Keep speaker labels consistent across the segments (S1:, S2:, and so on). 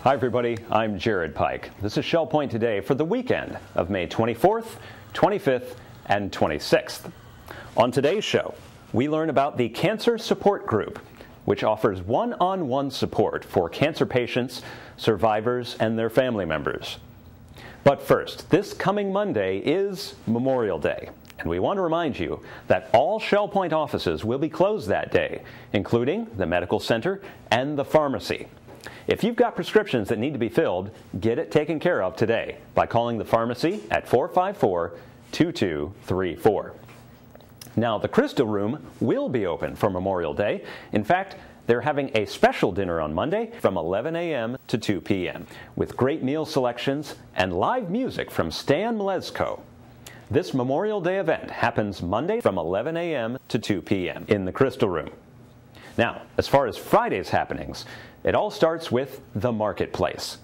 S1: Hi everybody, I'm Jared Pike. This is Shell Point Today for the weekend of May 24th, 25th, and 26th. On today's show, we learn about the Cancer Support Group, which offers one-on-one support for cancer patients, survivors, and their family members. But first, this coming Monday is Memorial Day, and we want to remind you that all Shell Point offices will be closed that day, including the medical center and the pharmacy. If you've got prescriptions that need to be filled, get it taken care of today by calling the pharmacy at 454-2234. Now, the Crystal Room will be open for Memorial Day. In fact, they're having a special dinner on Monday from 11 a.m. to 2 p.m. with great meal selections and live music from Stan Mleczko. This Memorial Day event happens Monday from 11 a.m. to 2 p.m. in the Crystal Room. Now, as far as Friday's happenings, it all starts with the marketplace.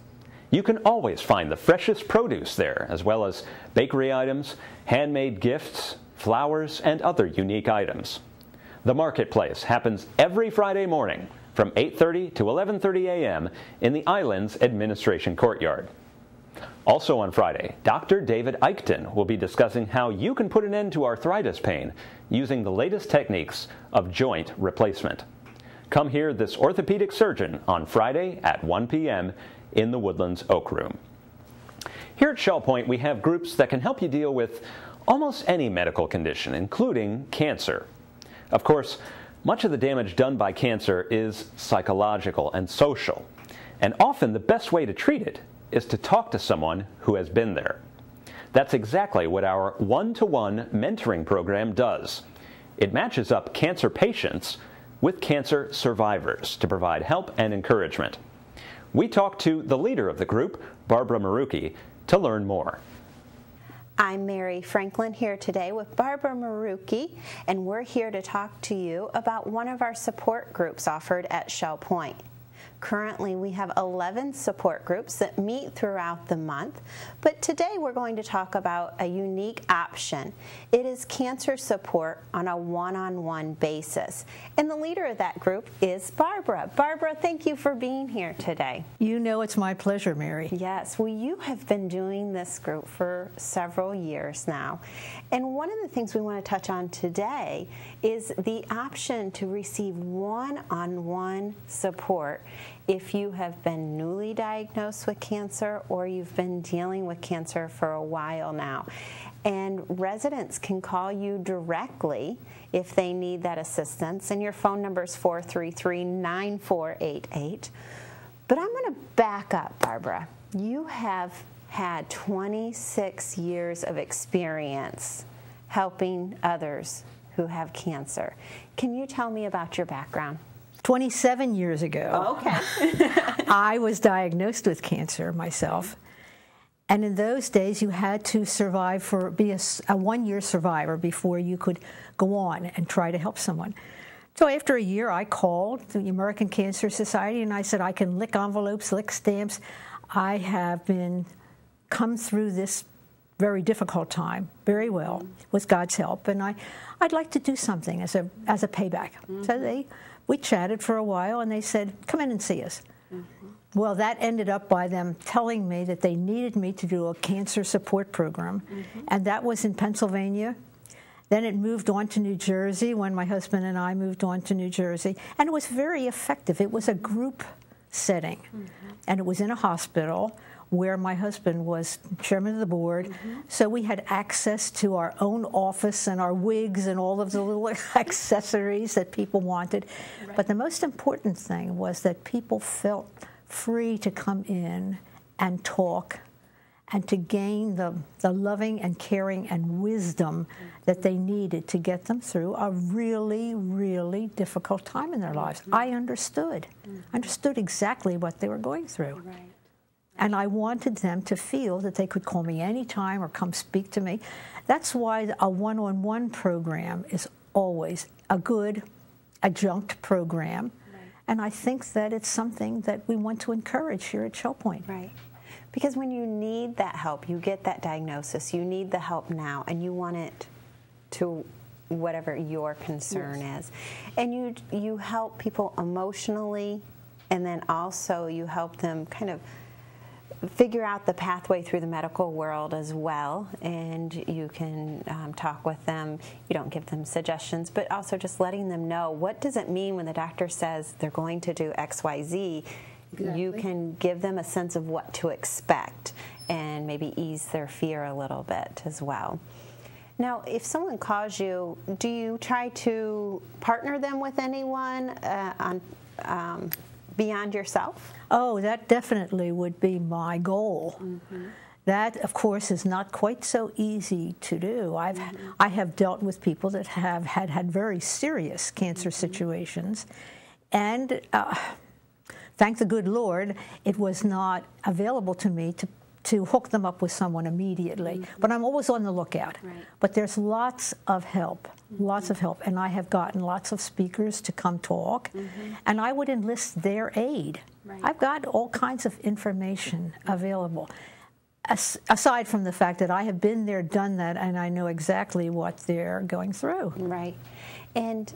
S1: You can always find the freshest produce there, as well as bakery items, handmade gifts, flowers, and other unique items. The marketplace happens every Friday morning from 8:30 to 11:30 a.m. in the Island's Administration Courtyard. Also on Friday, Dr. David Eichten will be discussing how you can put an end to arthritis pain using the latest techniques of joint replacement. Come hear this orthopedic surgeon on Friday at 1 p.m. in the Woodlands Oak Room. Here at Shell Point, we have groups that can help you deal with almost any medical condition, including cancer. Of course, much of the damage done by cancer is psychological and social, and often the best way to treat it is to talk to someone who has been there. That's exactly what our one-to-one mentoring program does. It matches up cancer patients with cancer survivors to provide help and encouragement. We talked to the leader of the group, Barbara Maruchi, to learn more.
S2: I'm Mary Franklin here today with Barbara Maruchi, and we're here to talk to you about one of our support groups offered at Shell Point. Currently, we have 11 support groups that meet throughout the month, but today we're going to talk about a unique option. It is cancer support on a one-on-one basis, and the leader of that group is Barbara. Barbara, thank you for being here today.
S3: You know it's my pleasure, Mary.
S2: Yes, well, you have been doing this group for several years now, and one of the things we want to touch on today is the option to receive one-on-one support if you have been newly diagnosed with cancer or you've been dealing with cancer for a while now. And residents can call you directly if they need that assistance, and your phone number is 433-9488. But I'm going to back up, Barbara. You have had 26 years of experience helping others who have cancer. Can you tell me about your background?
S3: 27 years ago,
S2: okay.
S3: I was diagnosed with cancer myself. And in those days, you had to survive be a one-year survivor before you could go on and try to help someone. So after a year, I called the American Cancer Society, and I said, I can lick envelopes, lick stamps. I have come through this very difficult time very well with God's help, and I'd like to do something as a payback. So we chatted for a while, and they said, come in and see us. Well, that ended up by them telling me that they needed me to do a cancer support program, and that was in Pennsylvania. Then it moved on to New Jersey when my husband and I moved on to New Jersey, and it was very effective. It was a group setting, and it was in a hospital where my husband was chairman of the board. So we had access to our own office and our wigs and all of the little accessories that people wanted. Right. But the most important thing was that people felt free to come in and talk and to gain the loving and caring and wisdom that they needed to get them through a really, really difficult time in their lives. I understood exactly what they were going through. Right. And I wanted them to feel that they could call me anytime or come speak to me. That's why a one-on-one program is always a good adjunct program. Right. And I think that it's something that we want to encourage here at Shell Point.
S2: Right. Because when you need that help, you get that diagnosis, you need the help now, and you want it to whatever your concern is. And you help people emotionally And then also you help them kind of figure out the pathway through the medical world as well, and you can talk with them. You don't give them suggestions, but also just letting them know, what does it mean when the doctor says they're going to do X, Y, Z? Exactly. You can give them a sense of what to expect and maybe ease their fear a little bit as well. Now, if someone calls you, do you try to partner them with anyone beyond yourself?
S3: Oh, that definitely would be my goal. Mm-hmm. That, of course, is not quite so easy to do. I have dealt with people that have had very serious cancer situations, and thank the good Lord, it was not available to me to hook them up with someone immediately. But I'm always on the lookout. Right. But there's lots of help, lots of help. And I have gotten lots of speakers to come talk, and I would enlist their aid. Right. I've got all kinds of information available. Aside from the fact that I have been there, done that, and I know exactly what they're going through.
S2: Right. And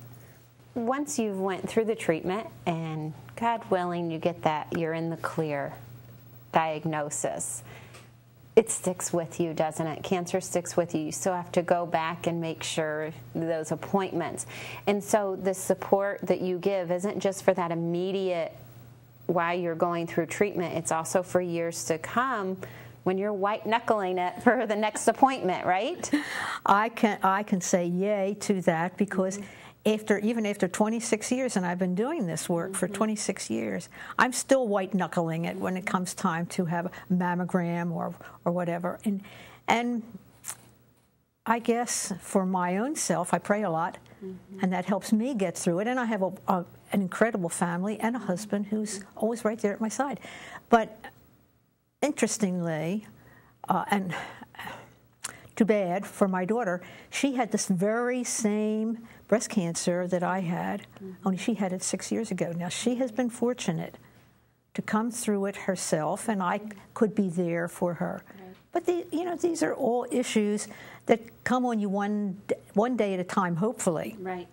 S2: once you've went through the treatment, and God willing, you get that, you're in the clear diagnosis, it sticks with you, doesn't it? Cancer sticks with you. You still have to go back and make sure those appointments. And so the support that you give isn't just for that immediate while you're going through treatment, it's also for years to come when you're white-knuckling it for the next appointment, right?
S3: I can say yay to that, because even after 26 years, and I've been doing this work for 26 years, I'm still white-knuckling it when it comes time to have a mammogram or whatever. And I guess for my own self, I pray a lot, and that helps me get through it. And I have an incredible family and a husband who's always right there at my side. But interestingly, and too bad for my daughter, she had this very same breast cancer that I had, only she had it 6 years ago. Now, she has been fortunate to come through it herself, and I could be there for her. Right. But these are all issues that come on you one day at a time, hopefully. Right.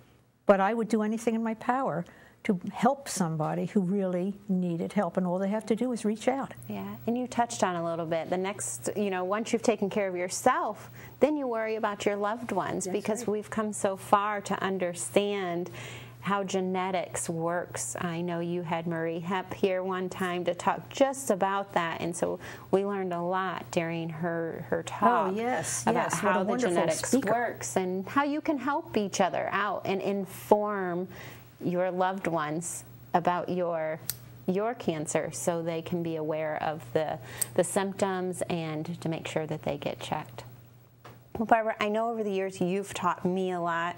S3: But I would do anything in my power to help somebody who really needed help, and all they have to do is reach out.
S2: Yeah, and you touched on a little bit. The next, once you've taken care of yourself, then you worry about your loved ones. That's because right. We've come so far to understand how genetics works. I know you had Marie Hepp here one time to talk just about that, and so we learned a lot during her talk.
S3: Oh, yes,
S2: about how the genetics works and how you can help each other out and inform your loved ones about your cancer, so they can be aware of the symptoms and to make sure that they get checked. Well, Barbara, I know over the years you've taught me a lot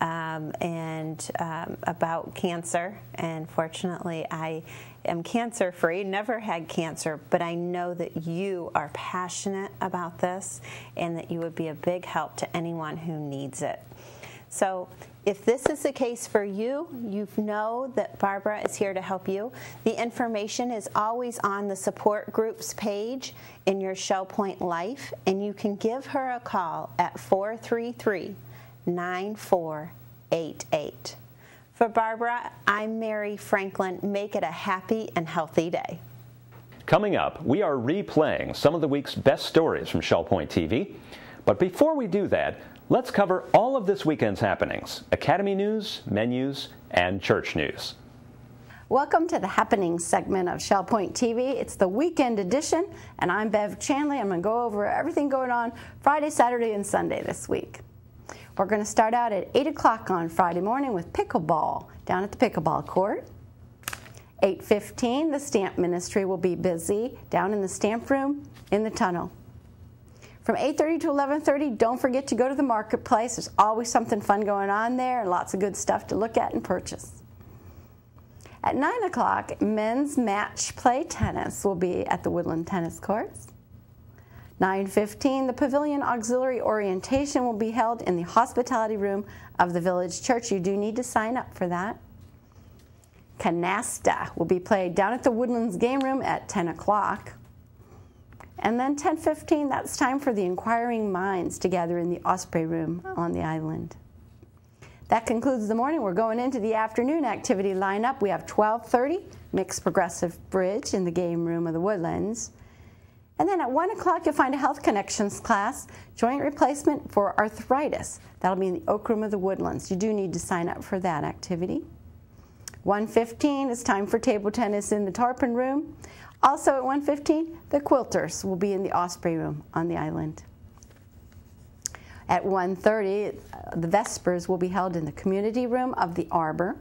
S2: about cancer, and fortunately I am cancer-free, never had cancer, but I know that you are passionate about this and that you would be a big help to anyone who needs it. So if this is the case for you, you know that Barbara is here to help you. The information is always on the support groups page in your Shell Point Life, and you can give her a call at 433-9488. For Barbara, I'm Mary Franklin. Make it a happy and healthy day.
S1: Coming up, we are replaying some of the week's best stories from Shell Point TV. But before we do that, let's cover all of this weekend's happenings: Academy news, menus, and church news.
S4: Welcome to the happenings segment of Shell Point TV. It's the weekend edition, and I'm Bev Chanley. I'm going to go over everything going on Friday, Saturday, and Sunday this week. We're going to start out at 8 o'clock on Friday morning with pickleball down at the pickleball court. 8:15, the stamp ministry will be busy down in the stamp room in the tunnel. From 8:30 to 11:30, don't forget to go to the marketplace. There's always something fun going on there and lots of good stuff to look at and purchase. At 9 o'clock, men's match play tennis will be at the Woodland Tennis Courts. 9:15, the Pavilion Auxiliary Orientation will be held in the hospitality room of the Village Church. You do need to sign up for that. Canasta will be played down at the Woodlands Game Room at 10 o'clock. And then 10:15, that's time for the Inquiring Minds to gather in the Osprey Room on the island. That concludes the morning. We're going into the afternoon activity lineup. We have 12:30, mixed progressive bridge in the game room of the Woodlands. And then at 1 o'clock, you'll find a Health Connections class, joint replacement for arthritis. That'll be in the Oak Room of the Woodlands. You do need to sign up for that activity. 1:15 is time for table tennis in the Tarpon Room. Also at 1:15, the Quilters will be in the Osprey Room on the island. At 1:30, the Vespers will be held in the Community Room of the Arbor.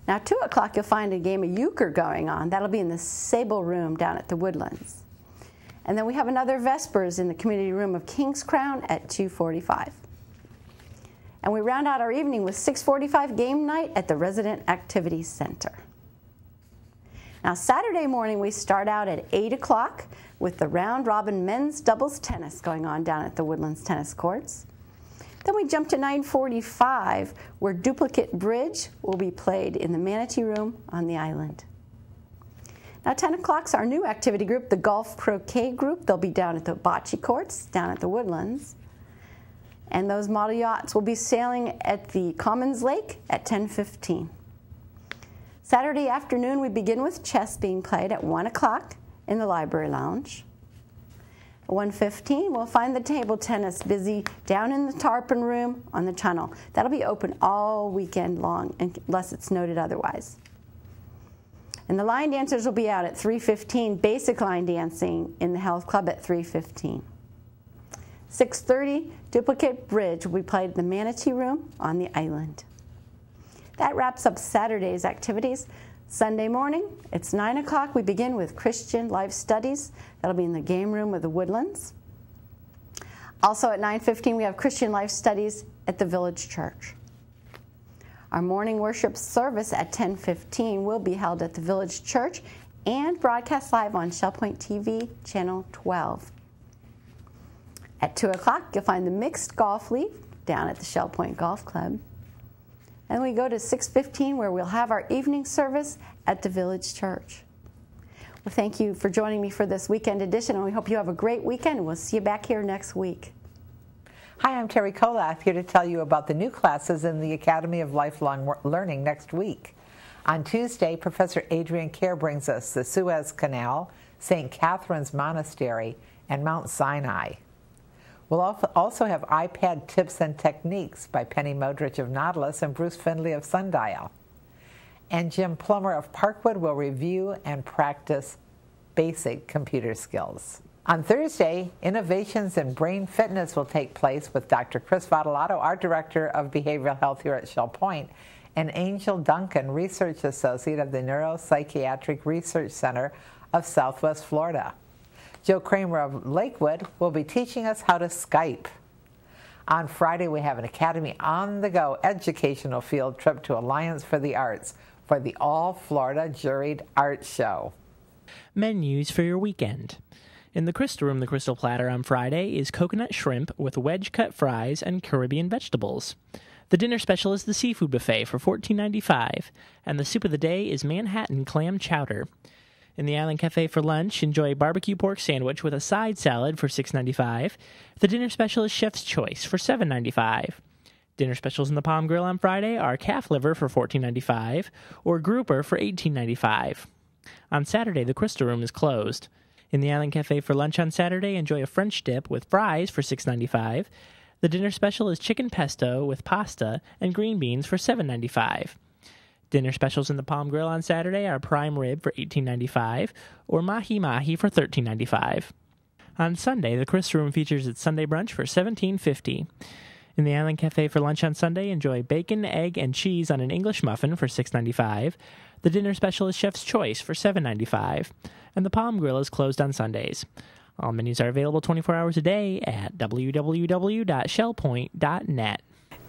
S4: Now, 2 o'clock, you'll find a game of euchre going on. That'll be in the Sable Room down at the Woodlands. And then we have another Vespers in the Community Room of King's Crown at 2:45. And we round out our evening with 6:45 game night at the Resident Activity Center. Now, Saturday morning, we start out at 8 o'clock with the round-robin men's doubles tennis going on down at the Woodlands tennis courts. Then we jump to 9:45, where duplicate bridge will be played in the Manatee Room on the island. Now, 10 o'clock's our new activity group, the Golf Croquet Group. They'll be down at the bocce courts down at the Woodlands. And those model yachts will be sailing at the Commons Lake at 10:15. Saturday afternoon, we begin with chess being played at 1 o'clock in the Library Lounge. At 1:15, we'll find the table tennis busy down in the Tarpon Room on the tunnel. That'll be open all weekend long, unless it's noted otherwise. And the line dancers will be out at 3:15, basic line dancing in the Health Club at 3:15. 6:30, duplicate bridge will be played in the Manatee Room on the island. That wraps up Saturday's activities. Sunday morning, it's 9 o'clock. We begin with Christian Life Studies. That'll be in the game room of the Woodlands. Also at 9:15, we have Christian Life Studies at the Village Church. Our morning worship service at 10:15 will be held at the Village Church and broadcast live on ShellPoint TV, Channel 12. At 2 o'clock, you'll find the Mixed Golf League down at the ShellPoint Golf Club. And we go to 6:15, where we'll have our evening service at the Village Church. Well, thank you for joining me for this weekend edition, and we hope you have a great weekend, and we'll see you back here next week.
S5: Hi, I'm Terry Kolath, here to tell you about the new classes in the Academy of Lifelong Learning next week. On Tuesday, Professor Adrian Kerr brings us the Suez Canal, St. Catherine's Monastery, and Mount Sinai. We'll also have iPad Tips and Techniques by Penny Modrich of Nautilus and Bruce Findlay of Sundial. And Jim Plummer of Parkwood will review and practice basic computer skills. On Thursday, Innovations in Brain Fitness will take place with Dr. Chris Vadalato, our Director of Behavioral Health here at Shell Point, and Angel Duncan, Research Associate of the Neuropsychiatric Research Center of Southwest Florida. Joe Kramer of Lakewood will be teaching us how to Skype. On Friday, we have an Academy on-the-go educational field trip to Alliance for the Arts for the All-Florida Juried Art Show.
S6: Menus for your weekend. In the Crystal Room, the Crystal Platter on Friday is coconut shrimp with wedge-cut fries and Caribbean vegetables. The dinner special is the seafood buffet for $14.95, and the soup of the day is Manhattan clam chowder. In the Island Cafe for lunch, enjoy a barbecue pork sandwich with a side salad for $6.95. The dinner special is Chef's Choice for $7.95. Dinner specials in the Palm Grill on Friday are calf liver for $14.95 or grouper for $18.95. On Saturday, the Crystal Room is closed. In the Island Cafe for lunch on Saturday, enjoy a French dip with fries for $6.95. The dinner special is chicken pesto with pasta and green beans for $7.95. Dinner specials in the Palm Grill on Saturday are prime rib for $18.95 or mahi-mahi for $13.95. On Sunday, the Crystal Room features its Sunday brunch for $17.50. In the Island Cafe for lunch on Sunday, enjoy bacon, egg, and cheese on an English muffin for $6.95. The dinner special is Chef's Choice for $7.95. And the Palm Grill is closed on Sundays. All menus are available 24 hours a day at www.shellpoint.net.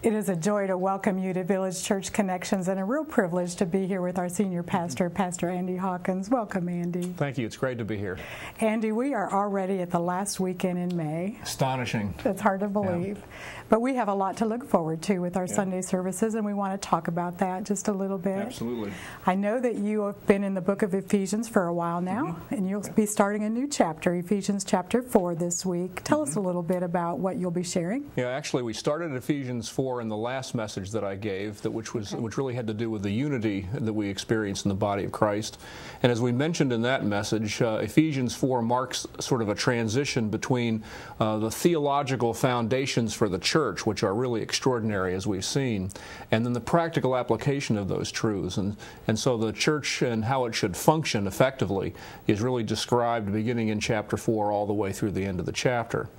S7: It is a joy to welcome you to Village Church Connections and a real privilege to be here with our senior pastor, Pastor Andy Hawkins. Welcome, Andy.
S8: Thank you. It's great to be here.
S7: Andy, we are already at the last weekend in May.
S8: Astonishing.
S7: It's hard to believe.
S8: Yeah.
S7: But we have a lot to look forward to with our Sunday services, and we want to talk about that just a little bit.
S8: Absolutely.
S7: I know that you have been in the book of Ephesians for a while now, and you'll be starting a new chapter, Ephesians chapter 4 this week. Tell us a little bit about what you'll be sharing.
S8: Yeah, actually, we started Ephesians 4 in the last message that I gave, which really had to do with the unity that we experience in the body of Christ. And as we mentioned in that message, Ephesians 4 marks sort of a transition between the theological foundations for the church, which are really extraordinary as we've seen, and then the practical application of those truths. And so the church and how it should function effectively is really described beginning in chapter 4 all the way through the end of the chapter.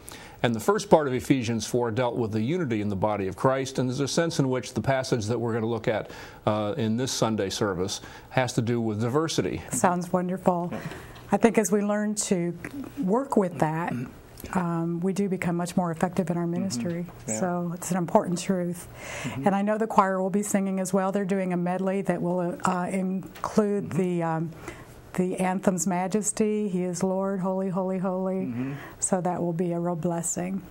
S8: And the first part of Ephesians 4 dealt with the unity in the body of Christ, and there's a sense in which the passage that we're going to look at in this Sunday service has to do with diversity.
S7: Sounds wonderful. I think as we learn to work with that, we do become much more effective in our ministry. So it's an important truth. And I know the choir will be singing as well. They're doing a medley that will include the anthem's Majesty, He is Lord, Holy, Holy, Holy. So that will be a real blessing.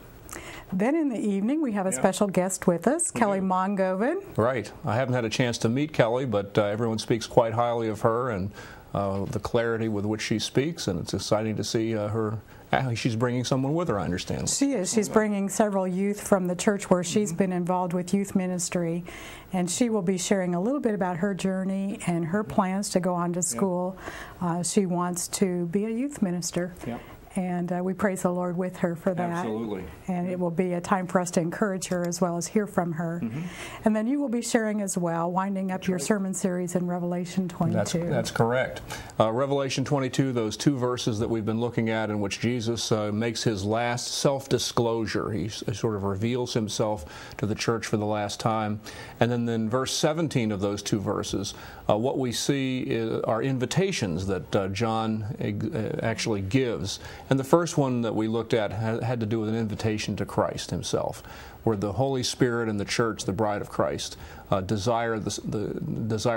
S7: Then in the evening, we have a special guest with us, Kelly Mongovan.
S8: Right. I haven't had a chance to meet Kelly, but everyone speaks quite highly of her and the clarity with which she speaks, and it's exciting to see her. She's bringing someone with her, I understand.
S7: She is. She's bringing several youth from the church where she's been involved with youth ministry, and she will be sharing a little bit about her journey and her plans to go on to school. She wants to be a youth minister. And we praise the Lord with her for that.
S8: Absolutely.
S7: And it will be a time for us to encourage her as well as hear from her. And then you will be sharing as well, winding up your sermon series in Revelation 22.
S8: That's correct. Revelation 22, those two verses that we've been looking at in which Jesus makes his last self-disclosure. He sort of reveals himself to the church for the last time. And then in verse 17 of those two verses, what we see are invitations that John actually gives. And the first one that we looked at had to do with an invitation to Christ himself, where the Holy Spirit and the church, the bride of Christ, desire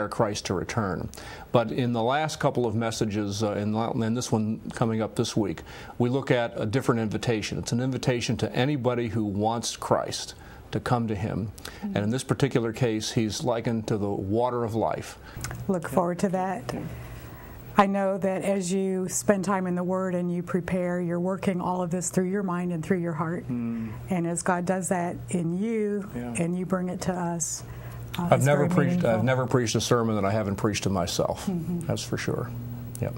S8: Christ to return. But in the last couple of messages, and this one coming up this week, we look at a different invitation. It's an invitation to anybody who wants Christ to come to him. And in this particular case, he's likened to the water of life.
S7: Look forward to that. I know that as you spend time in the Word and you prepare, you're working all of this through your mind and through your heart. And as God does that in you, and you bring it to us,
S8: I've never preached a sermon that I haven't preached to myself. That's for sure. Yep.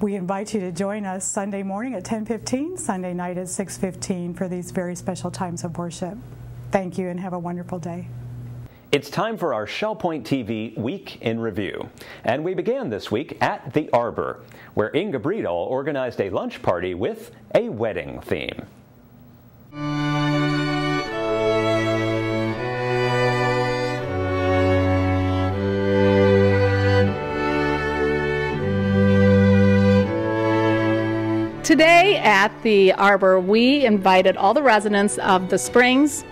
S7: We invite you to join us Sunday morning at 10:15, Sunday night at 6:15 for these very special times of worship. Thank you and have a wonderful day.
S1: It's time for our Shell Point TV Week in Review. And we began this week at the Arbor, where Inga Bredahl organized a lunch party with a wedding theme.
S9: Today at the Arbor, we invited all the residents of the Springs,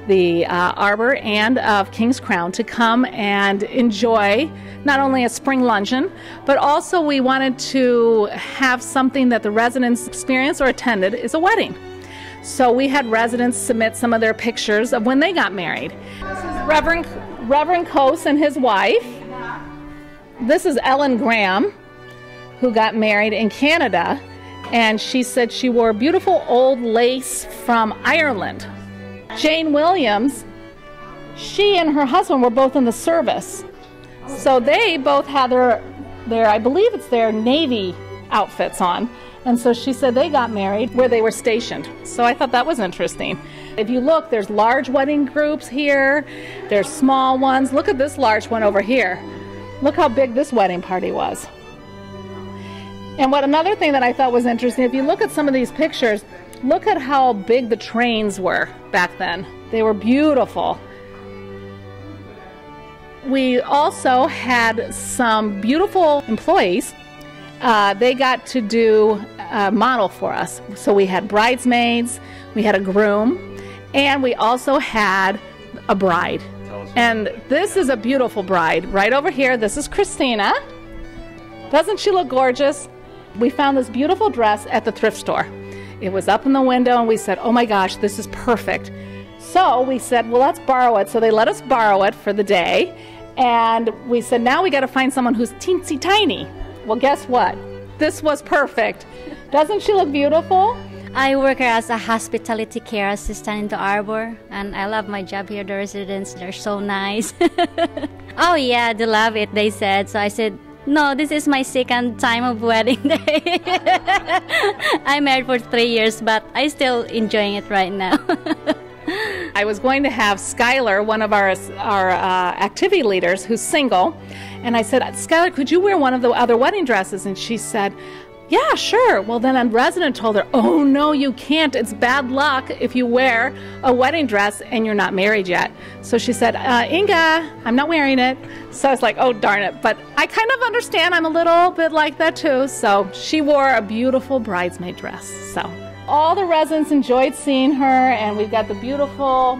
S9: the Arbor, and of Kings Crown to come and enjoy not only a spring luncheon, but also we wanted to have something that the residents experienced or attended is a wedding. So we had residents submit some of their pictures of when they got married. This is Reverend Coase and his wife. This is Ellen Graham, who got married in Canada, and she said she wore beautiful old lace from Ireland. Jane Williams, she and her husband were both in the service. So they both had their I believe it's their Navy outfits on. And so she said they got married where they were stationed. So I thought that was interesting. If you look, there's large wedding groups here. There's small ones. Look at this large one over here. Look how big this wedding party was. And another thing that I thought was interesting, if you look at some of these pictures, look at how big the trains were back then. They were beautiful. We also had some beautiful employees. They got to do a model for us. So we had bridesmaids, we had a groom, and we also had a bride. And this is a beautiful bride. Right over here, this is Christina. Doesn't she look gorgeous? We found this beautiful dress at the thrift store. It was up in the window, and we said, oh my gosh, this is perfect. So we said, well, let's borrow it. So they let us borrow it for the day. And we said, now we got to find someone who's teensy tiny. Well, guess what? This was perfect. Doesn't she look beautiful?
S10: I work as a hospitality care assistant in the Arbor, and I love my job here. The residents, they're so nice. Oh yeah, they love it, they said. So I said, no, this is my second time of wedding day. I'm married for 3 years, but I'm still enjoying it right now.
S9: I was going to have Skylar, one of our activity leaders who's single, and I said, Skylar, could you wear one of the other wedding dresses? And she said, yeah, sure. Well, then a resident told her, oh, no, you can't. It's bad luck if you wear a wedding dress and you're not married yet. So she said, Inga, I'm not wearing it. So I was like, oh, darn it. But I kind of understand. I'm a little bit like that, too. So she wore a beautiful bridesmaid dress. So all the residents enjoyed seeing her, and we've got the beautiful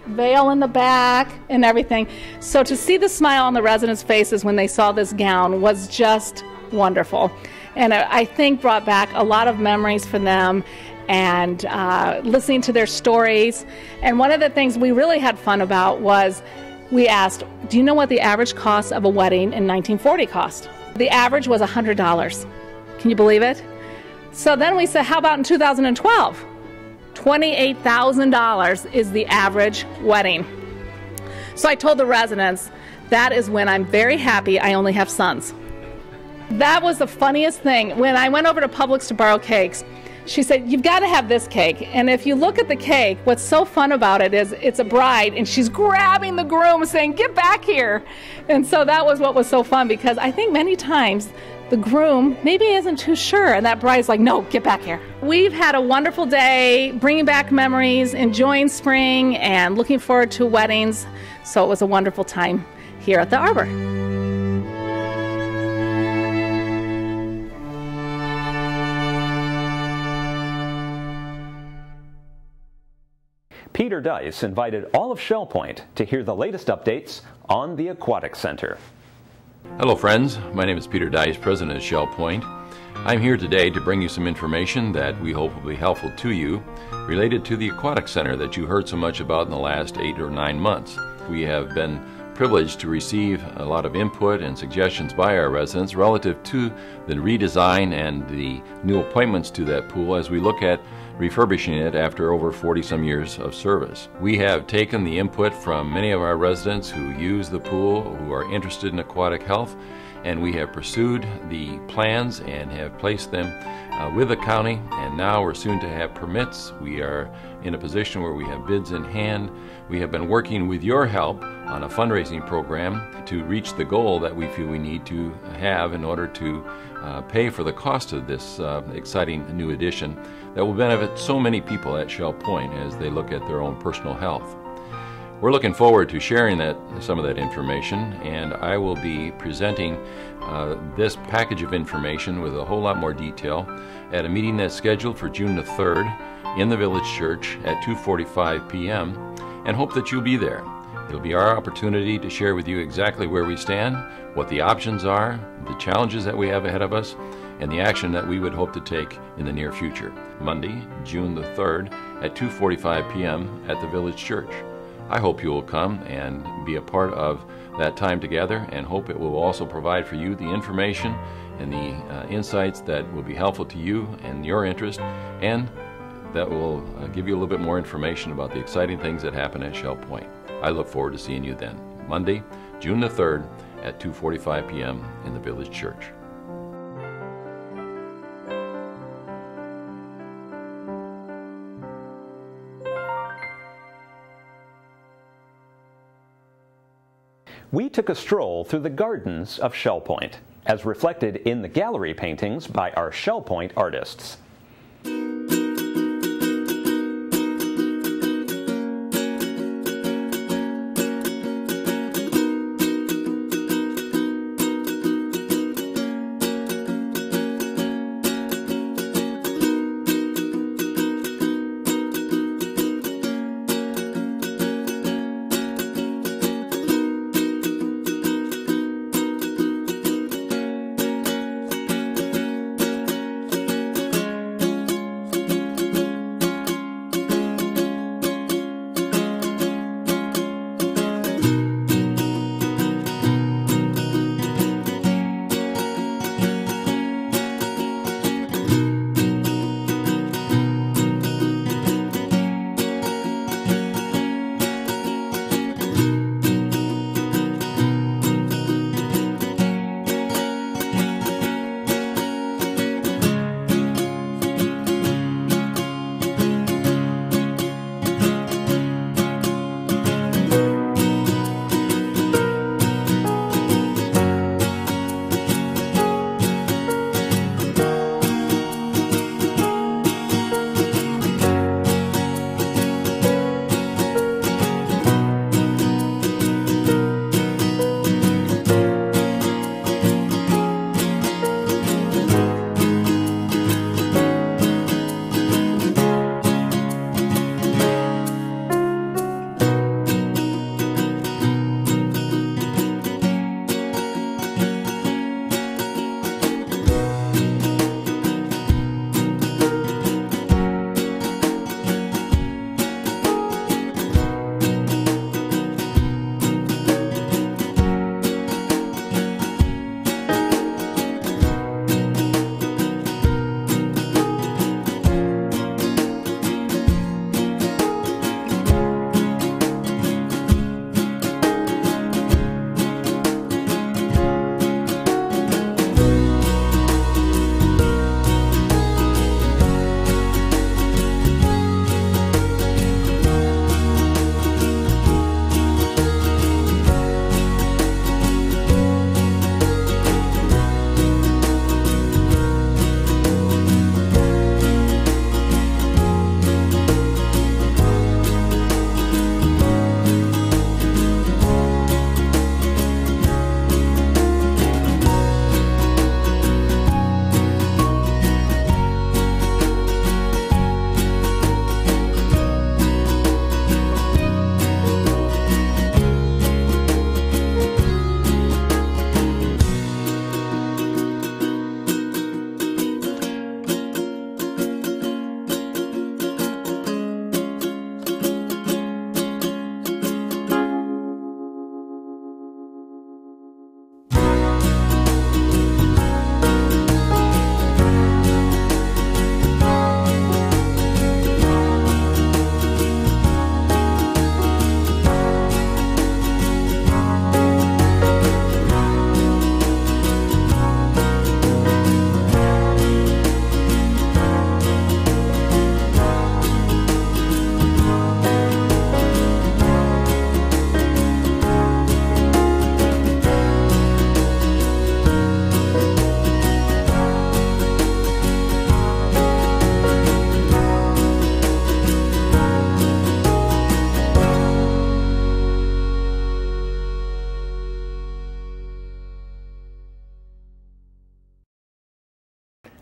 S9: veil in the back and everything. So to see the smile on the residents' faces when they saw this gown was just wonderful. And I think brought back a lot of memories for them, and listening to their stories. And one of the things we really had fun about was we asked, do you know what the average cost of a wedding in 1940 cost? The average was $100. Can you believe it? So then we said, how about in 2012? $28,000 is the average wedding. So I told the residents, that is when I'm very happy I only have sons. That was the funniest thing. When I went over to Publix to borrow cakes, she said, you've got to have this cake. And if you look at the cake, what's so fun about it is it's a bride, and she's grabbing the groom saying, get back here. And so that was what was so fun, because I think many times the groom maybe isn't too sure, and that bride's like, no, get back here. We've had a wonderful day, bringing back memories, enjoying spring, and looking forward to weddings. So it was a wonderful time here at the Arbor.
S1: Peter Dice invited all of Shell Point to hear the latest updates on the Aquatic Center.
S11: Hello friends, my name is Peter Dice, president of Shell Point. I'm here today to bring you some information that we hope will be helpful to you related to the Aquatic Center that you heard so much about in the last 8 or 9 months. We have been privileged to receive a lot of input and suggestions by our residents relative to the redesign and the new appointments to that pool as we look at refurbishing it after over 40-some years of service. We have taken the input from many of our residents who use the pool, who are interested in aquatic health, and we have pursued the plans and have placed them with the county, and now we're soon to have permits. We are in a position where we have bids in hand. We have been working with your help on a fundraising program to reach the goal that we feel we need to have in order to pay for the cost of this exciting new addition that will benefit so many people at Shell Point as they look at their own personal health. We're looking forward to sharing some of that information, and I will be presenting this package of information with a whole lot more detail at a meeting that's scheduled for June the 3rd in the Village Church at 2:45 p.m. and hope that you'll be there. It'll be our opportunity to share with you exactly where we stand, what the options are, the challenges that we have ahead of us, and the action that we would hope to take in the near future. Monday, June the 3rd at 2:45 p.m. at the Village Church. I hope you will come and be a part of that time together, and hope it will also provide for you the information and the insights that will be helpful to you and your interest, and that will give you a little bit more information about the exciting things that happen at Shell Point. I look forward to seeing you then. Monday, June the 3rd at 2:45 p.m. in the Village Church.
S1: We took a stroll through the gardens of Shell Point, as reflected in the gallery paintings by our Shell Point artists.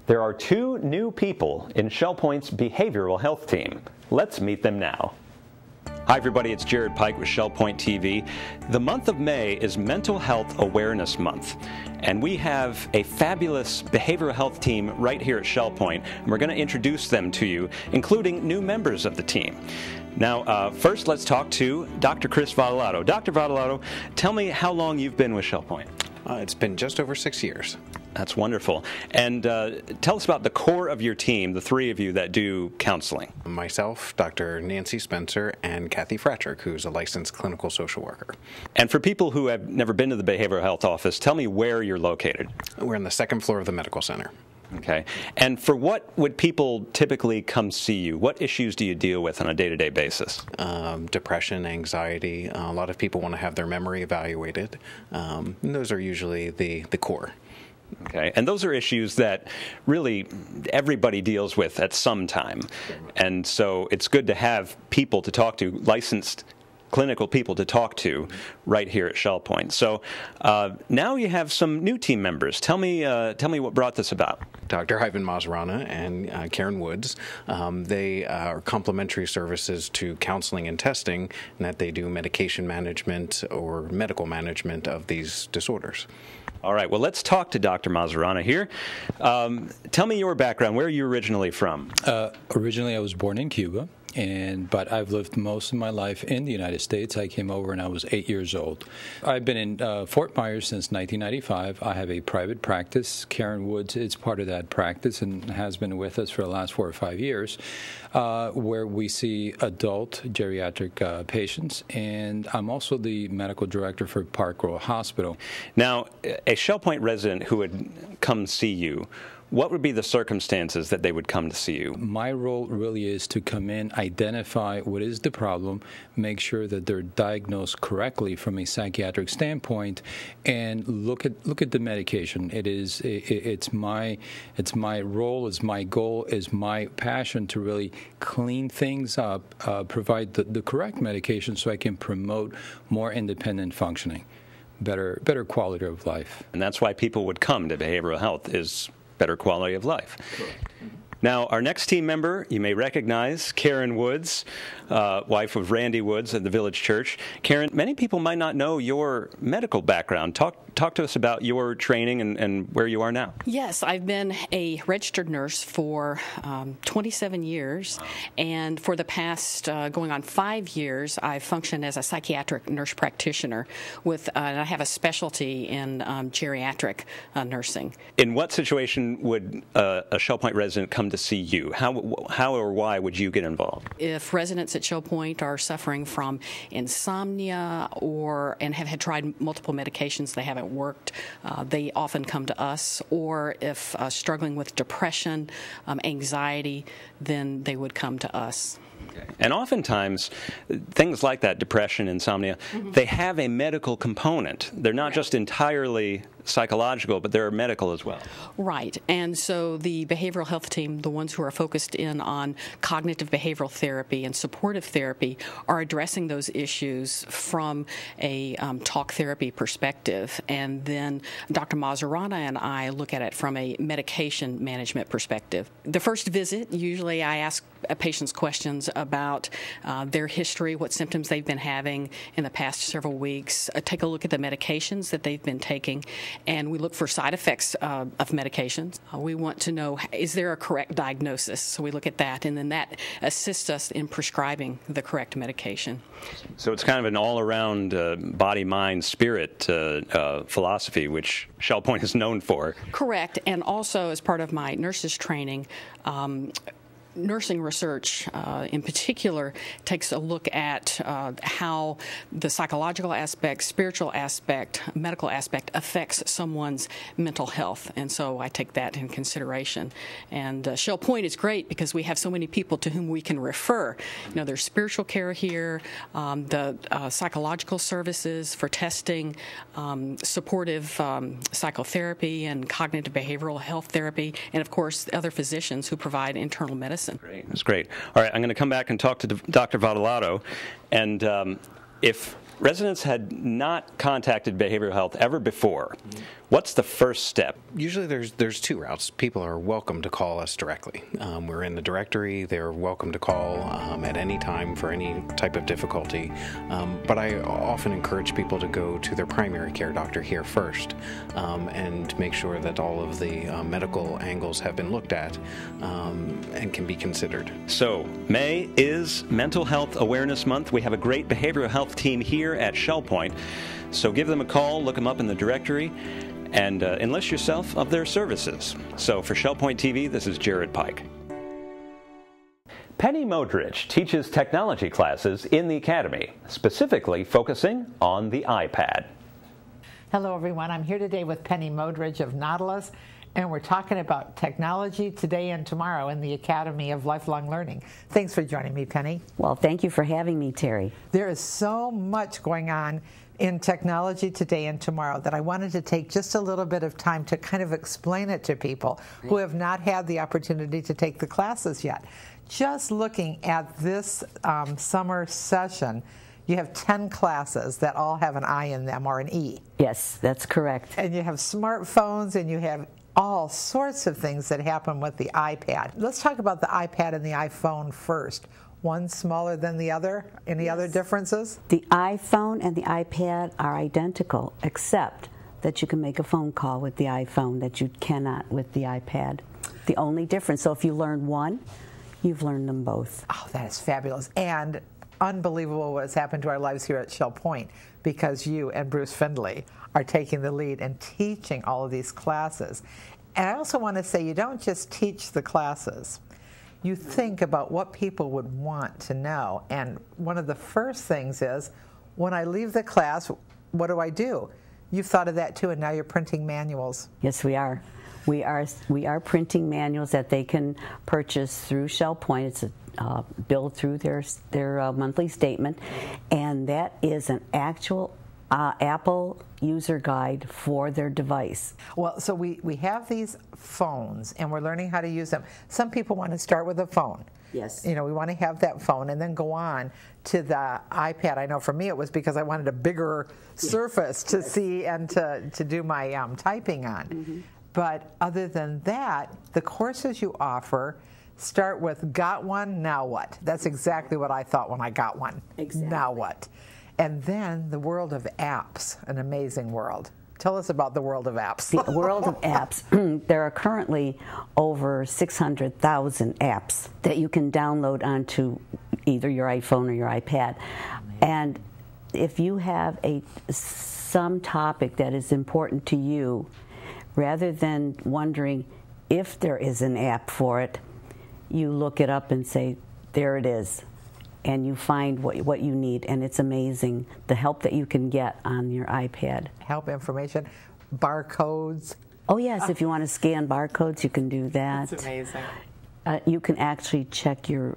S1: There are 2 new people in Shell Point's behavioral health team. Let's meet them now. Hi everybody, it's Jared Pike with Shell Point TV. The month of May is Mental Health Awareness Month, and we have a fabulous behavioral health team right here at Shell Point, and we're going to introduce them to you, including new members of the team. Now, first let's talk to Dr. Chris Vadalato. Dr. Vadalato, tell me how long you've been with Shell Point.
S12: It's been just over 6 years.
S1: That's wonderful. And tell us about the core of your team, the 3 of you that do counseling.
S12: Myself, Dr. Nancy Spencer, and Kathy Fratchik, who's a licensed clinical social worker.
S1: And for people who have never been to the behavioral health office, tell me where you're located.
S12: We're on the 2nd floor of the medical center.
S1: Okay. And for what would people typically come see you? What issues do you deal with on a day-to-day basis?
S12: Depression, anxiety. A lot of people want to have their memory evaluated. And those are usually the core.
S1: Okay, and those are issues that really everybody deals with at some time. And so it's good to have people to talk to, licensed clinical people to talk to right here at Shell Point. So now you have some new team members. Tell me what brought this about.
S12: Dr. Ivan Mazarana and Karen Woods, they are complementary services to counseling and testing, and that they do medication management or medical management of these disorders.
S1: All right, well, let's talk to Dr. Mazarana here. Tell me your background. Where are you originally from?
S13: Originally, I was born in Cuba. But I've lived most of my life in the United States. I came over when I was 8 years old. I've been in Fort Myers since 1995. I have a private practice. Karen Woods is part of that practice and has been with us for the last 4 or 5 years, where we see adult geriatric patients. And I'm also the medical director for Park Royal Hospital.
S1: Now, a Shell Point resident who would come see you, what would be the circumstances that they would come to see you?
S13: My role really is to come in, identify what is the problem, make sure that they're diagnosed correctly from a psychiatric standpoint, and look at the medication. It's my role, it's my goal, it's my passion to really clean things up, provide the correct medication so I can promote more independent functioning, better quality of life.
S1: And that's why people would come to behavioral health, is better quality of life. Now, our next team member, you may recognize Karen Woods, wife of Randy Woods at the Village Church. Karen, many people might not know your medical background. Talk to us about your training and where you are now.
S14: Yes, I've been a registered nurse for 27 years, and for the past going on 5 years, I've functioned as a psychiatric nurse practitioner and I have a specialty in geriatric nursing.
S1: In what situation would a Shell Point resident come to see you? How or why would you get involved?
S14: If residents at Shell Point are suffering from insomnia and have had tried multiple medications, they haven't worked, they often come to us. Or if struggling with depression, anxiety, then they would come to us.
S1: Okay. And oftentimes, things like that, depression, insomnia, they have a medical component. They're not just entirely psychological, but they're medical as well.
S14: Right. And so the behavioral health team, the ones who are focused in on cognitive behavioral therapy and supportive therapy, are addressing those issues from a talk therapy perspective. And then Dr. Mazarana and I look at it from a medication management perspective. The first visit, usually I ask patients questions about their history, what symptoms they've been having in the past several weeks, take a look at the medications that they've been taking, and we look for side effects of medications. We want to know, is there a correct diagnosis? So we look at that, and then that assists us in prescribing the correct medication.
S1: So it's kind of an all-around body, mind, spirit philosophy, which Shell Point is known for.
S14: Correct, and also as part of my nurses training, nursing research in particular takes a look at how the psychological aspect, spiritual aspect, medical aspect affects someone's mental health, and so I take that in consideration. And Shell Point is great because we have so many people to whom we can refer. You know, there's spiritual care here, the psychological services for testing, supportive psychotherapy and cognitive behavioral health therapy, and of course other physicians who provide internal medicine.
S1: Great. That's great. All right, I'm going to come back and talk to Dr. Vadalato, and if residents had not contacted behavioral health ever before. What's the first step?
S12: Usually there's two routes. People are welcome to call us directly. We're in the directory. They're welcome to call at any time for any type of difficulty. But I often encourage people to go to their primary care doctor here first and make sure that all of the medical angles have been looked at and can be considered.
S1: So, May is Mental Health Awareness Month. We have a great behavioral health team here at Shell Point. So give them a call, look them up in the directory, and enlist yourself of their services. So for Shell Point TV, this is Jared Pike. Penny Modrich teaches technology classes in the Academy, specifically focusing on the iPad.
S5: Hello, everyone. I'm here today with Penny Modrich of Nautilus, and we're talking about technology today and tomorrow in the Academy of Lifelong Learning. Thanks for joining me, Penny.
S15: Well, thank you for having me, Terry.
S5: There is so much going on in technology today and tomorrow that I wanted to take just a little bit of time to kind of explain it to people who have not had the opportunity to take the classes yet. Just looking at this summer session, you have 10 classes that all have an I in them or an E.
S15: Yes, that's correct.
S5: And you have smartphones and you have all sorts of things that happen with the iPad. Let's talk about the iPad and the iPhone first. One smaller than the other? Any other differences?
S15: The iPhone and the iPad are identical, except that you can make a phone call with the iPhone that you cannot with the iPad. The only difference, so if you learn one, you've learned them both.
S5: Oh, that is fabulous. And unbelievable what's happened to our lives here at Shell Point, because you and Bruce Findlay are taking the lead and teaching all of these classes. And I also want to say you don't just teach the classes. You think about what people would want to know. And one of the first things is, when I leave the class, what do I do? You've thought of that too, and now you're printing manuals.
S15: Yes, we are. We are printing manuals that they can purchase through Shell Point. It's billed through their monthly statement, and that is an actual Apple user guide for their device.
S5: Well, so we have these phones and we're learning how to use them. Some people want to start with a phone.
S15: Yes.
S5: You know, we want to have that phone and then go on to the iPad. I know for me it was because I wanted a bigger surface to see and to do my typing on. Mm-hmm. But other than that, the courses you offer start with got one, now what? That's exactly what I thought when I got one.
S15: Exactly.
S5: Now what? And then the world of apps, an amazing world. Tell us about the world of apps.
S15: The world of apps. There are currently over 600,000 apps that you can download onto either your iPhone or your iPad. And if you have some topic that is important to you, rather than wondering if there is an app for it, you look it up and say, there it is. And you find what you need, and it's amazing the help that you can get on your iPad.
S5: Help information, barcodes.
S15: Oh yes, if you want to scan barcodes, you can do that.
S5: That's amazing.
S15: You can actually check your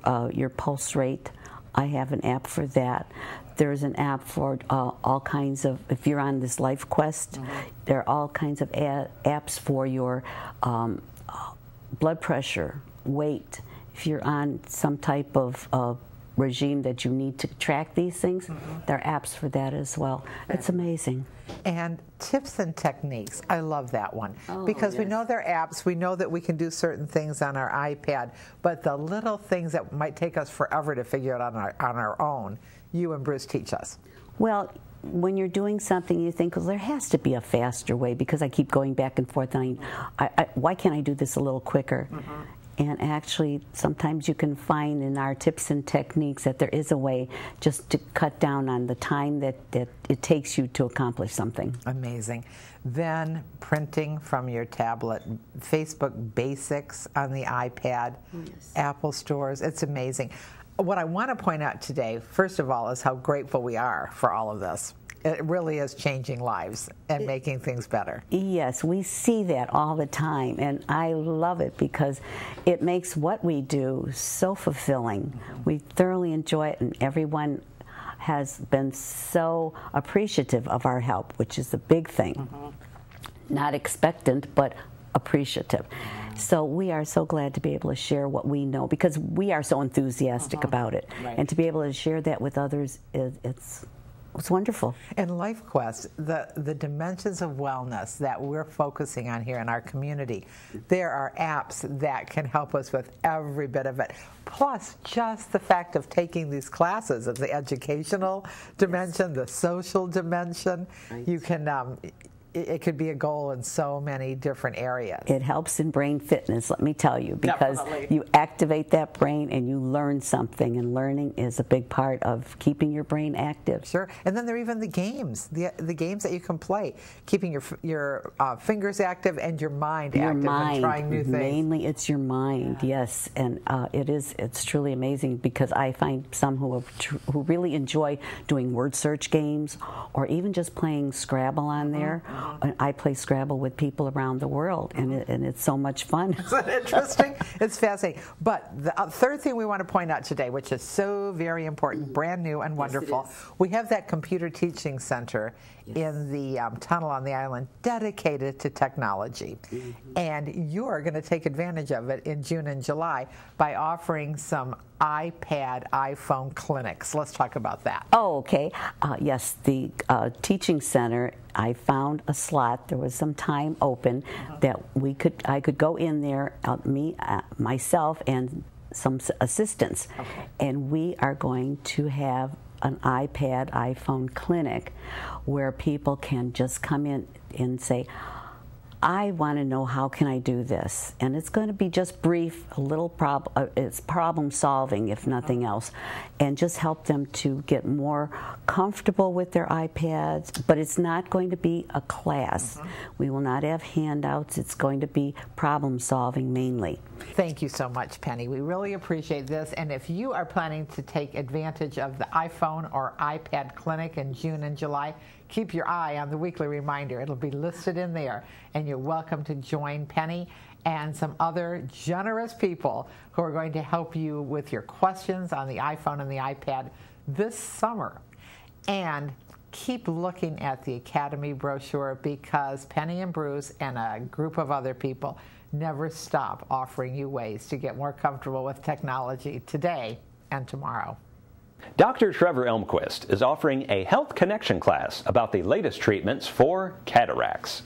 S15: pulse rate. I have an app for that. There's an app for all kinds of, if you're on this Life Quest, there are all kinds of apps for your blood pressure, weight. If you're on some type of regime that you need to track these things, there are apps for that as well. It's amazing.
S5: And tips and techniques, I love that one. Because we know they're apps, we know that we can do certain things on our iPad, but the little things that might take us forever to figure out on our own, you and Bruce teach us.
S15: Well, when you're doing something, you think, well, there has to be a faster way, because I keep going back and forth, and why can't I do this a little quicker? And actually, sometimes you can find in our tips and techniques that there is a way just to cut down on the time that it takes you to accomplish something.
S5: Amazing. Then printing from your tablet, Facebook Basics on the iPad, Apple stores, it's amazing. What I want to point out today, first of all, is how grateful we are for all of this. It really is changing lives and making things better.
S15: Yes, we see that all the time, and I love it because it makes what we do so fulfilling. We thoroughly enjoy it, and everyone has been so appreciative of our help, which is the big thing. Not expectant, but appreciative. So we are so glad to be able to share what we know, because we are so enthusiastic about it. And to be able to share that with others, was wonderful.
S5: And LifeQuest, the dimensions of wellness that we're focusing on here in our community, there are apps that can help us with every bit of it. Plus, just the fact of taking these classes of the educational dimension, the social dimension, you can. It could be a goal in so many different areas.
S15: It helps in brain fitness, let me tell you, because
S5: Definitely.
S15: you activate that brain and you learn something, and learning is a big part of keeping your brain active.
S5: Sure, and then there are even the games, the games that you can play, keeping your fingers active and your mind active and trying new things.
S15: Mainly it's your mind, yes, and it's truly amazing, because I find some who really enjoy doing word search games, or even just playing Scrabble on there. I play Scrabble with people around the world, and it's so much fun.
S5: Isn't it interesting? It's fascinating. But the third thing we want to point out today, which is so very important, brand new and wonderful, we have that computer teaching center in the tunnel on the island dedicated to technology. And you're going to take advantage of it in June and July by offering some iPad, iPhone clinics. Let's talk about that.
S15: Oh, okay. Yes, the teaching center, I found a slot. There was some time open that I could go in there, myself and some assistants, and we are going to have an iPad, iPhone clinic where people can just come in and say, I want to know, how can I do this? And it's going to be just brief, a little it's problem solving, if nothing else, and just help them to get more comfortable with their iPads. But it's not going to be a class. We will not have handouts. It's going to be problem solving mainly.
S5: Thank you so much, Penny. We really appreciate this. And if you are planning to take advantage of the iPhone or iPad clinic in June and July, keep your eye on the weekly reminder. It'll be listed in there. And you're welcome to join Penny and some other generous people who are going to help you with your questions on the iPhone and the iPad this summer. And keep looking at the Academy brochure, because Penny and Bruce and a group of other people never stop offering you ways to get more comfortable with technology today and tomorrow.
S1: Dr. Trevor Elmquist is offering a Health Connection class about the latest treatments for cataracts.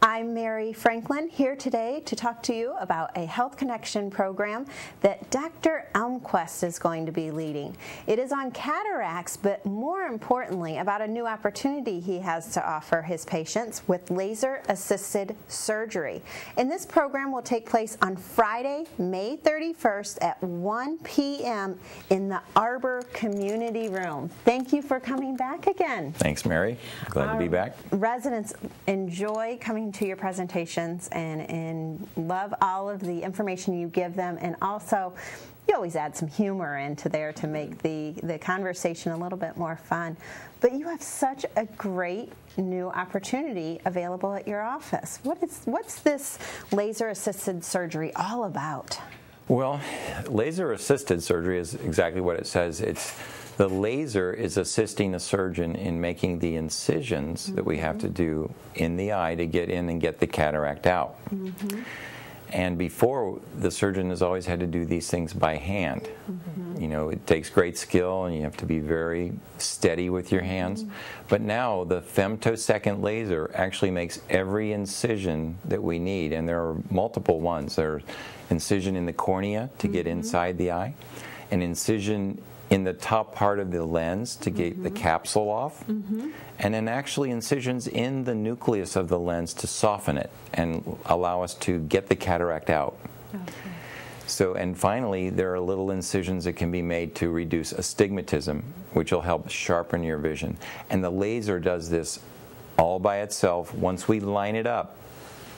S2: I'm Mary Franklin, here today to talk to you about a Health Connection program that Dr. Elmquist is going to be leading. It is on cataracts, but more importantly about a new opportunity he has to offer his patients with laser-assisted surgery. And this program will take place on Friday, May 31st at 1 p.m. in the Arbor Community Room. Thank you for coming back again.
S16: Thanks, Mary. Glad to be back.
S2: Residents enjoy coming to your presentations and love all of the information you give them, and also you always add some humor into there to make the conversation a little bit more fun. But you have such a great new opportunity available at your office. What's this laser-assisted surgery all about?
S16: Well, laser-assisted surgery is exactly what it says. The laser is assisting the surgeon in making the incisions that we have to do in the eye to get in and get the cataract out. And before, the surgeon has always had to do these things by hand. You know, it takes great skill and you have to be very steady with your hands. But now the femtosecond laser actually makes every incision that we need, and there are multiple ones. There's incision in the cornea to get inside the eye, an incision in the top part of the lens to get the capsule off, and then actually incisions in the nucleus of the lens to soften it and allow us to get the cataract out. So, and finally, there are little incisions that can be made to reduce astigmatism, which will help sharpen your vision. And the laser does this all by itself. Once we line it up,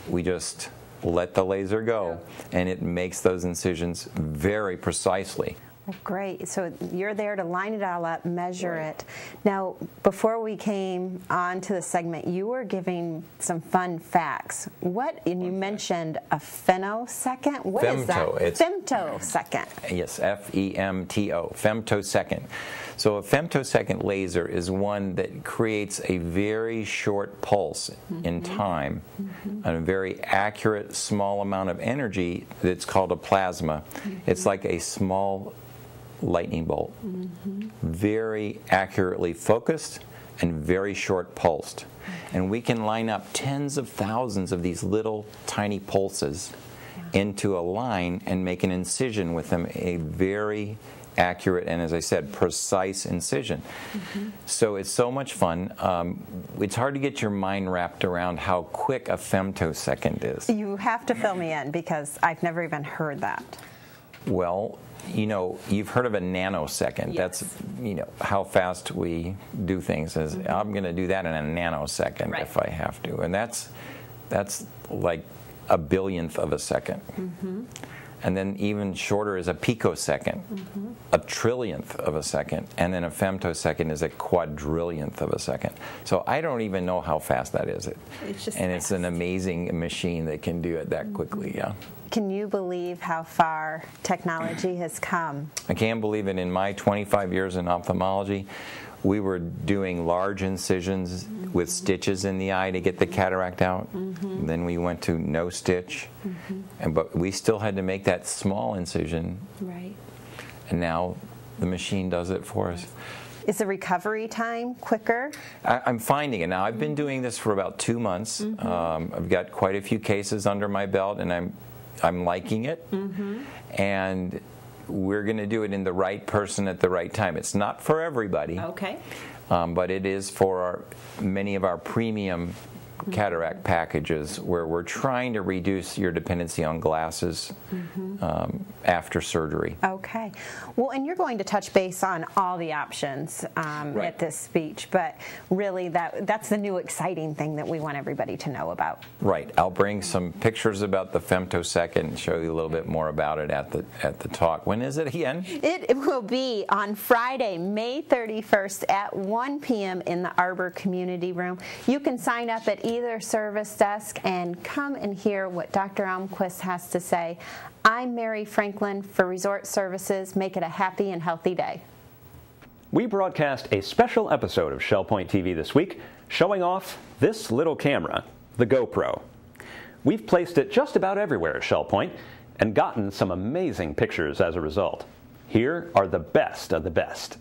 S16: we just let the laser go, and it makes those incisions very precisely.
S2: Well, great. So you're there to line it all up, measure it. Now, before we came on to the segment, you were giving some fun facts. And you mentioned a femtosecond? What is that? Femtosecond.
S16: Yes, F-E-M-T-O, femtosecond. So a femtosecond laser is one that creates a very short pulse in time, and a very accurate small amount of energy that's called a plasma. It's like a small lightning bolt. Very accurately focused and very short pulsed. And we can line up tens of thousands of these little tiny pulses into a line and make an incision with them, a very accurate and, as I said, precise incision. So it's so much fun. It's hard to get your mind wrapped around how quick a femtosecond is.
S2: You have to fill me in because I've never even heard that.
S16: Well, you know, you've heard of a nanosecond.
S2: Yes.
S16: That's, you know, how fast we do things. I'm going to do that in a nanosecond if I have to. And that's like a billionth of a second. And then even shorter is a picosecond, a trillionth of a second, and then a femtosecond is a quadrillionth of a second. So I don't even know how fast that is.
S2: It's just
S16: and it's an amazing machine that can do it that quickly, yeah.
S2: Can you believe how far technology has come?
S16: I can't believe it. In my 25 years in ophthalmology, we were doing large incisions with stitches in the eye to get the cataract out. Then we went to no stitch, but we still had to make that small incision. And now the machine does it for us.
S2: Is the recovery time quicker?
S16: I'm finding it now. I've been doing this for about 2 months. I've got quite a few cases under my belt, and I'm liking it. And we're going to do it in the right person at the right time. It's not for everybody.
S2: Okay.
S16: But it is for many of our premium cataract packages where we're trying to reduce your dependency on glasses after surgery.
S2: Okay. Well, and you're going to touch base on all the options at this speech, but really that's the new exciting thing that we want everybody to know about.
S16: Right. I'll bring some pictures about the femtosecond and show you a little bit more about it at the talk. When is it again?
S2: It will be on Friday, May 31st at 1 p.m. in the Arbor Community Room. You can sign up at either service desk and come and hear what Dr. Almquist has to say. I'm Mary Franklin for Resort Services. Make it a happy and healthy day.
S1: We broadcast a special episode of ShellPoint TV this week showing off this little camera, the GoPro. We've placed it just about everywhere at ShellPoint and gotten some amazing pictures as a result. Here are the best of the best.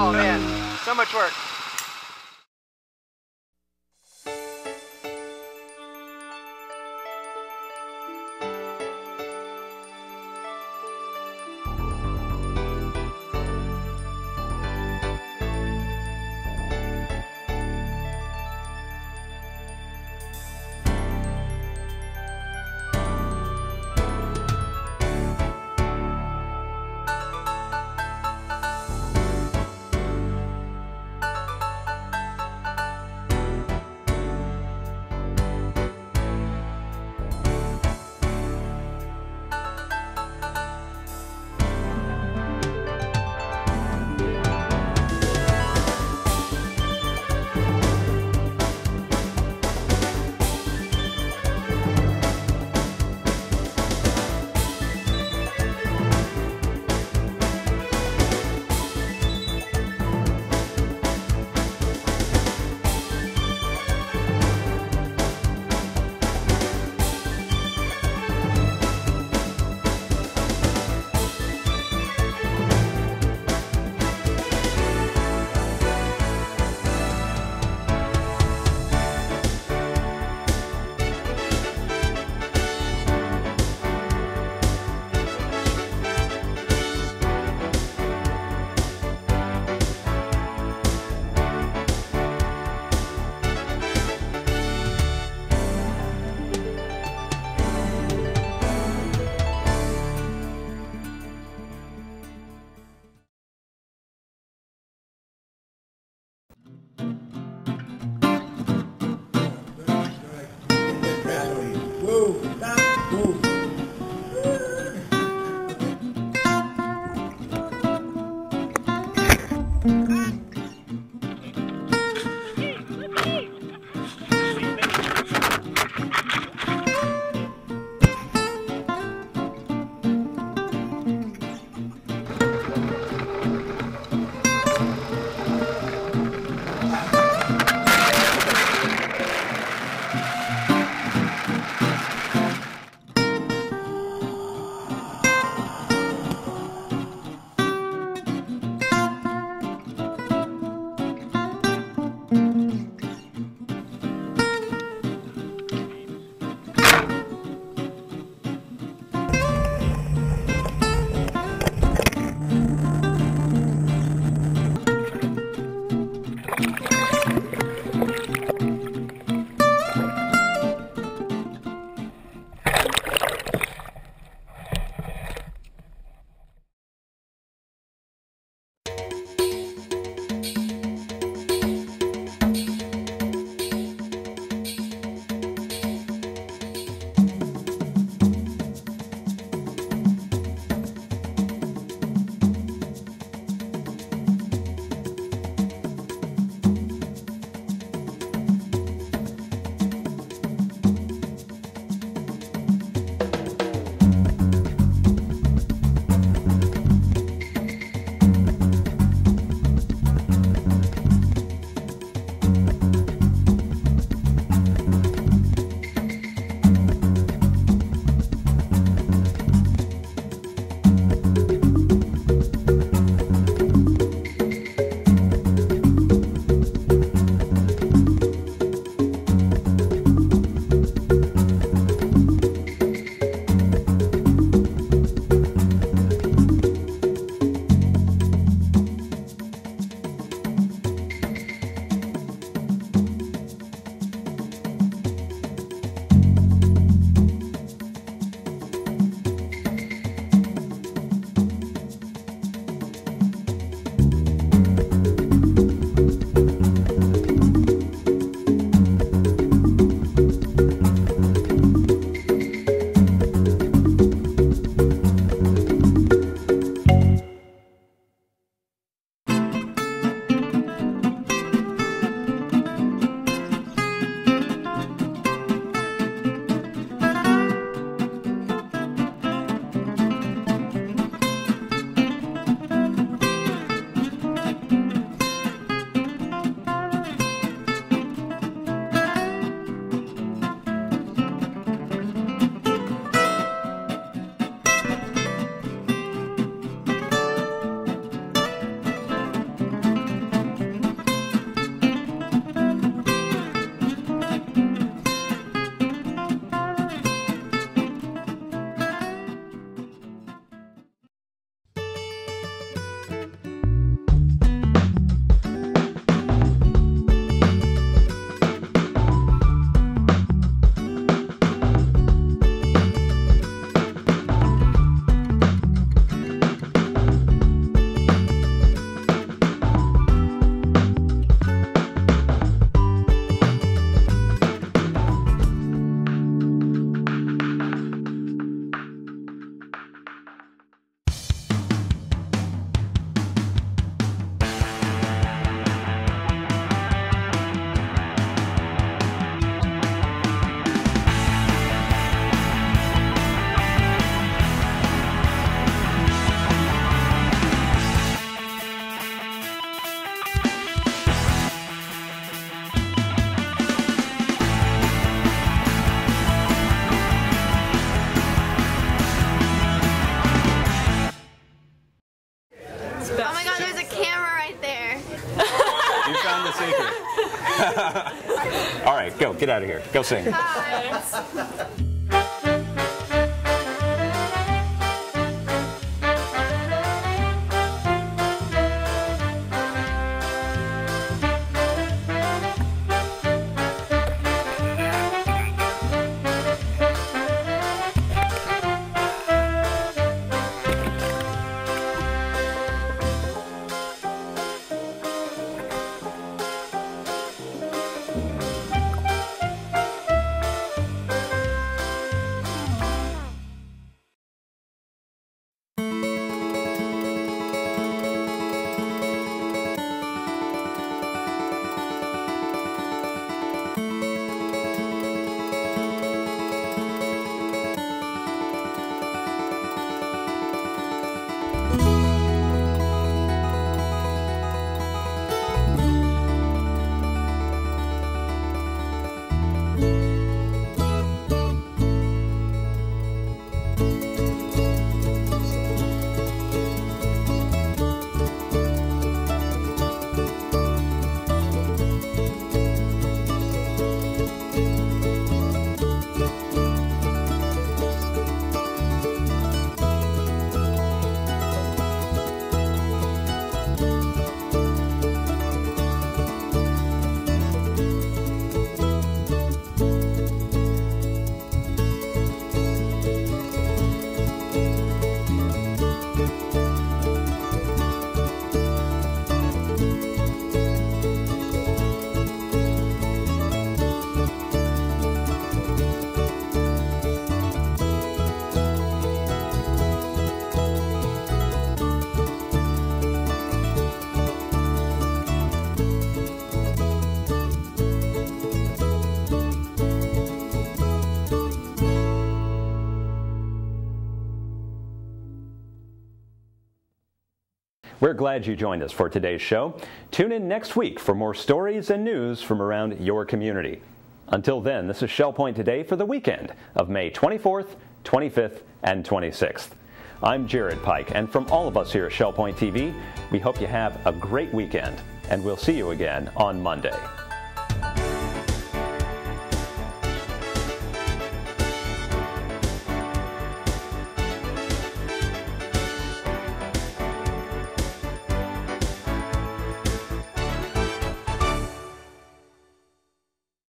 S17: Oh man, so much work.
S1: All right, go. Get out of here. Go sing. We're glad you joined us for today's show. Tune in next week for more stories and news from around your community. Until then, this is Shell Point Today for the weekend of May 24th, 25th, and 26th. I'm Jared Pike, and from all of us here at Shell Point TV, we hope you have a great weekend, and we'll see you again on Monday.